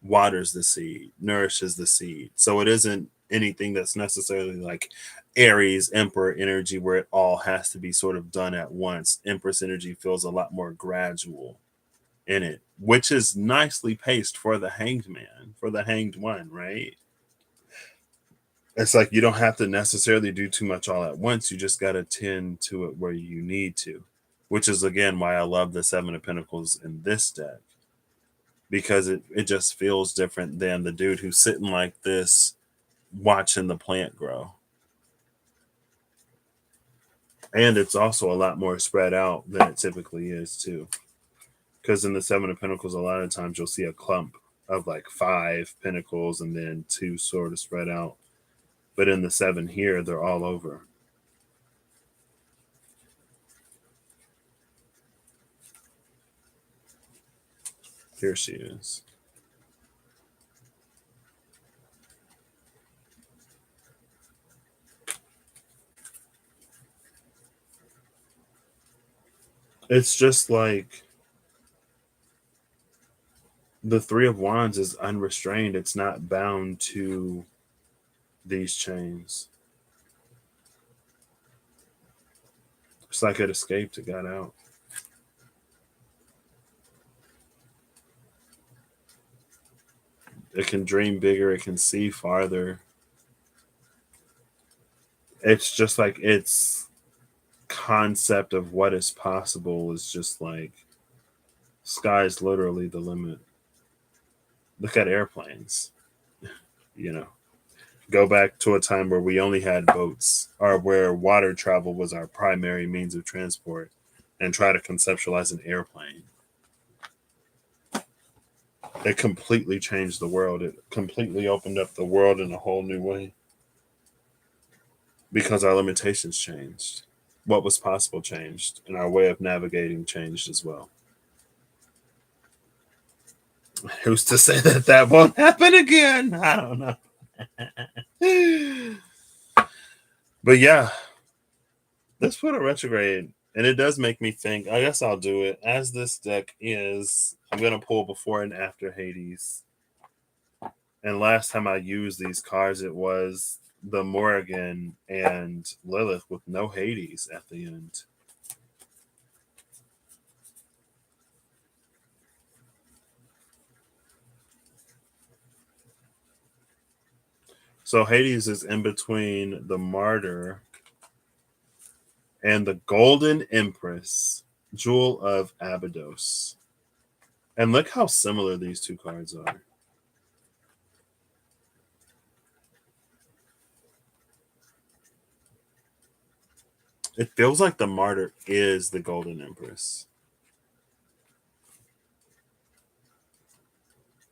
waters the seed, nourishes the seed. So it isn't anything that's necessarily like Aries Emperor energy where it all has to be sort of done at once. Empress energy feels a lot more gradual in it, which is nicely paced for the hanged man, for the hanged one, right? It's like you don't have to necessarily do too much all at once. You just got to tend to it where you need to, which is again why I love the Seven of Pentacles in this deck, because it just feels different than the dude who's sitting like this watching the plant grow. And it's also a lot more spread out than it typically is too. Because in the Seven of Pentacles, a lot of times you'll see a clump of like 5 pentacles and then 2 sort of spread out. But in the 7 here, they're all over. Here she is. It's just like the Three of Wands is unrestrained. It's not bound to these chains. It's like it escaped, it got out. It can dream bigger, it can see farther. It's just like its concept of what is possible is just like sky's literally the limit. Look at airplanes, you know. Go back to a time where we only had boats or where water travel was our primary means of transport and try to conceptualize an airplane. It completely changed the world. It completely opened up the world in a whole new way because our limitations changed. What was possible changed, and our way of navigating changed as well. Who's to say that that won't happen again? I don't know. But yeah, let's put a retrograde. And it does make me think, I guess I'll do it. As this deck is, I'm going to pull before and after Hades. And last time I used these cards, it was the Morrigan and Lilith with no Hades at the end. So Hades is in between the Martyr and the Golden Empress, Jewel of Abydos. And look how similar these two cards are. It feels like the martyr is the Golden Empress.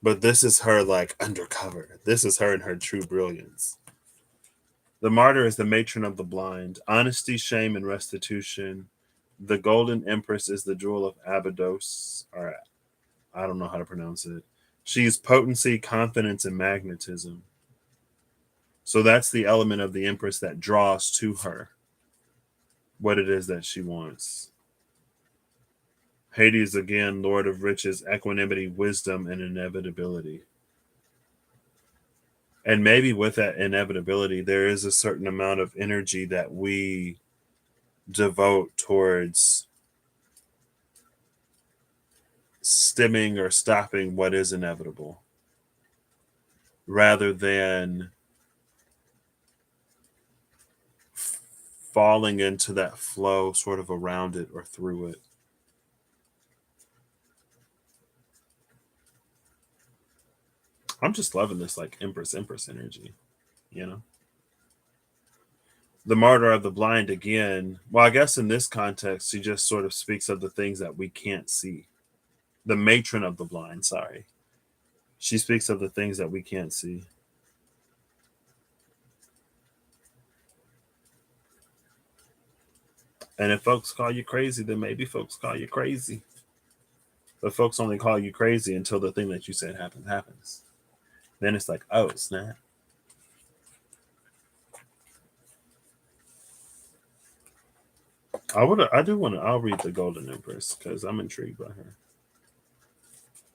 But this is her like undercover. This is her in her true brilliance. The martyr is the matron of the blind. Honesty, shame, and restitution. The Golden Empress is the jewel of Abydos, or I don't know how to pronounce it. She's potency, confidence, and magnetism. So that's the element of the Empress that draws to her what it is that she wants. Hades, again, Lord of riches, equanimity, wisdom, and inevitability. And maybe with that inevitability, there is a certain amount of energy that we devote towards stemming or stopping what is inevitable rather than falling into that flow sort of around it or through it. I'm just loving this like Empress energy, you know? The martyr of the blind again. Well, I guess in this context, she just sort of speaks of the things that we can't see. The matron of the blind, sorry. She speaks of the things that we can't see. And if folks call you crazy, then maybe folks call you crazy. But folks only call you crazy until the thing that you said happens. Then it's like, oh, snap. I'll read the Golden Empress because I'm intrigued by her.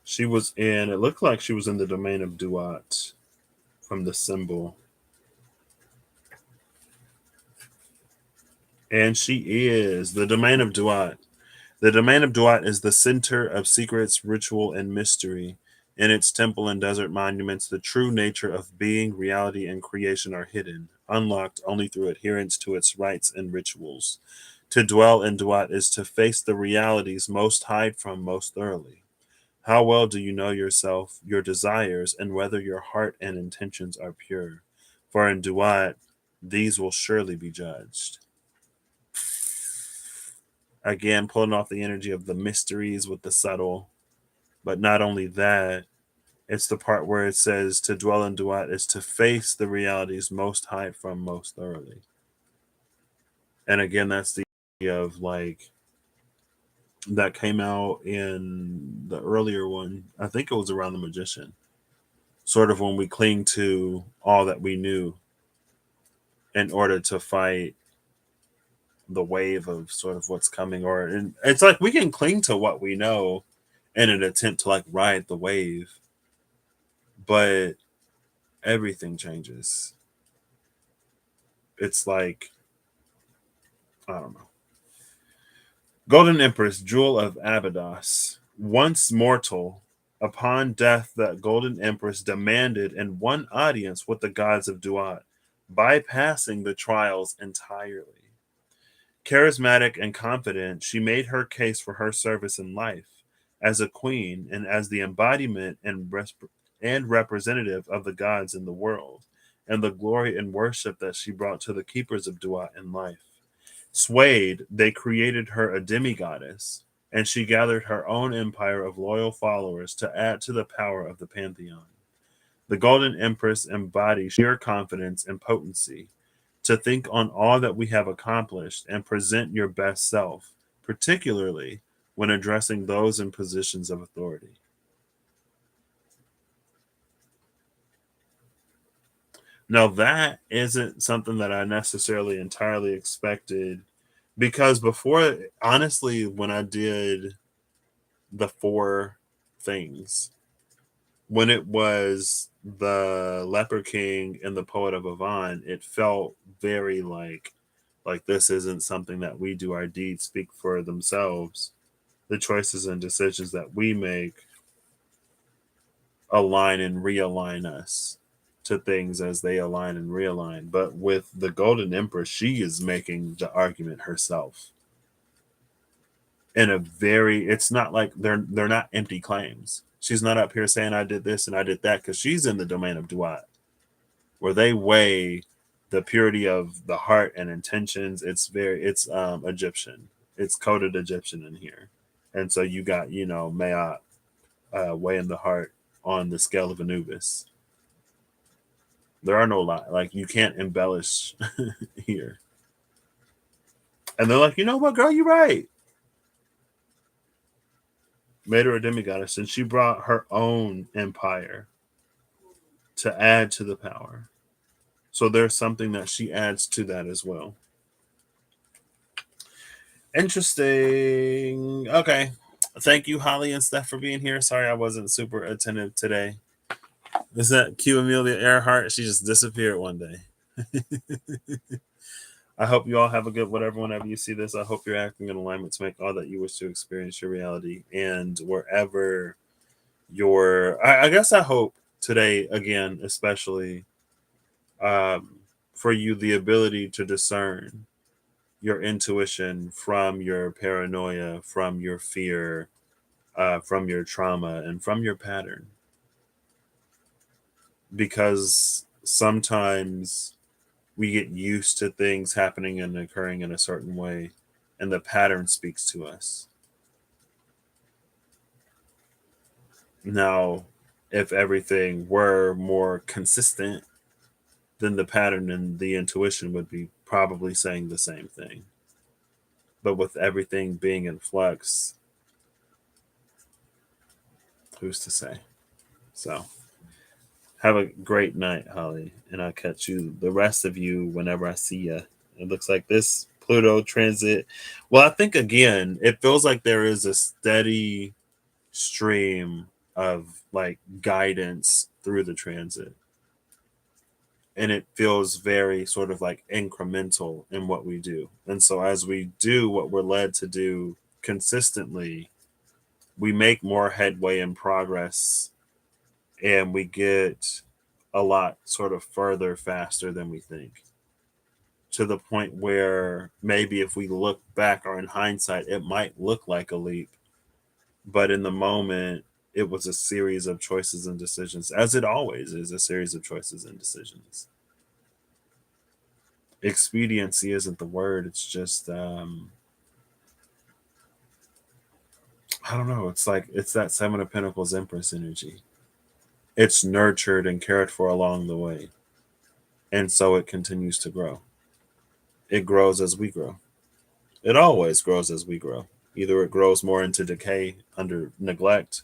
She was in, it looked like she was in the domain of Duat from the symbol. And she is the domain of Duat. The domain of Duat is the center of secrets, ritual, and mystery. In its temple and desert monuments, the true nature of being, reality, and creation are hidden, unlocked only through adherence to its rites and rituals. To dwell in Duat is to face the realities most hide from most thoroughly. How well do you know yourself, your desires, and whether your heart and intentions are pure? For in Duat, these will surely be judged. Again, pulling off the energy of the mysteries with the subtle. But not only that, it's the part where it says to dwell in Duat is to face the realities most hide from most thoroughly. And again, that's the idea of like that came out in the earlier one. I think it was around the magician. Sort of when we cling to all that we knew in order to fight the wave of sort of what's coming, or and it's like we can cling to what we know in an attempt to like ride the wave, but everything changes. It's like, I don't know. Golden Empress, Jewel of Abydos. Once mortal, upon death, the Golden Empress demanded and won audience with the gods of Duat, bypassing the trials entirely. Charismatic and confident, she made her case for her service in life as a queen and as the embodiment and representative of the gods in the world, and the glory and worship that she brought to the keepers of Duat in life. Swayed, they created her a demigoddess, and she gathered her own empire of loyal followers to add to the power of the pantheon. The Golden Empress embodies sheer confidence and potency, to think on all that we have accomplished and present your best self, particularly when addressing those in positions of authority. Now, that isn't something that I necessarily entirely expected because before, honestly, when I did the four things, when it was the Leper King and the Poet of Avon, it felt very like this isn't something that we do. Our deeds speak for themselves. The choices and decisions that we make align and realign us to things as they align and realign. But with the Golden Empress, she is making the argument herself. In a very, it's not like they're not empty claims. She's not up here saying I did this and I did that because she's in the domain of Duat, where they weigh the purity of the heart and intentions. It's Egyptian. It's coded Egyptian in here. And so you got, Mayat weighing the heart on the scale of Anubis. There are no lies. Like, you can't embellish here. And they're like, you know what, girl, you're right. Made her a demigoddess, and she brought her own empire to add to the power. So there's something that she adds to that as well. Interesting. Okay. Thank you, Holly and Steph, for being here. Sorry I wasn't super attentive today. Is that Q Amelia Earhart? She just disappeared one day. I hope you all have a good whenever you see this. I hope you're acting in alignment to make all that you wish to experience your reality. And wherever I guess I hope today, again, especially for you, the ability to discern your intuition from your paranoia, from your fear, from your trauma, and from your pattern. Because sometimes we get used to things happening and occurring in a certain way, and the pattern speaks to us. Now, if everything were more consistent, then the pattern and the intuition would be probably saying the same thing. But with everything being in flux, who's to say? So, have a great night, Holly, and I'll catch you, the rest of you, whenever I see you. It looks like this Pluto transit. Well, I think, again, it feels like there is a steady stream of like guidance through the transit. And it feels very sort of like incremental in what we do. And so as we do what we're led to do consistently, we make more headway and progress, and we get a lot sort of further faster than we think, to the point where maybe if we look back or in hindsight, it might look like a leap. But in the moment, it was a series of choices and decisions, as it always is a series of choices and decisions. Expediency isn't the word. It's just, I don't know. It's like, it's that Seven of Pentacles Empress energy. It's nurtured and cared for along the way. And so it continues to grow. It grows as we grow. It always grows as we grow. Either it grows more into decay under neglect,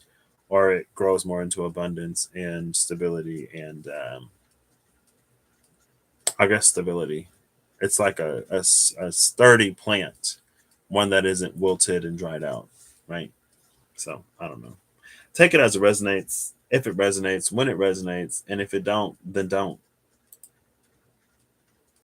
or it grows more into abundance and stability and, I guess, stability. It's like a sturdy plant, one that isn't wilted and dried out, right? So I don't know. Take it as it resonates. If it resonates, when it resonates, and if it don't, then don't.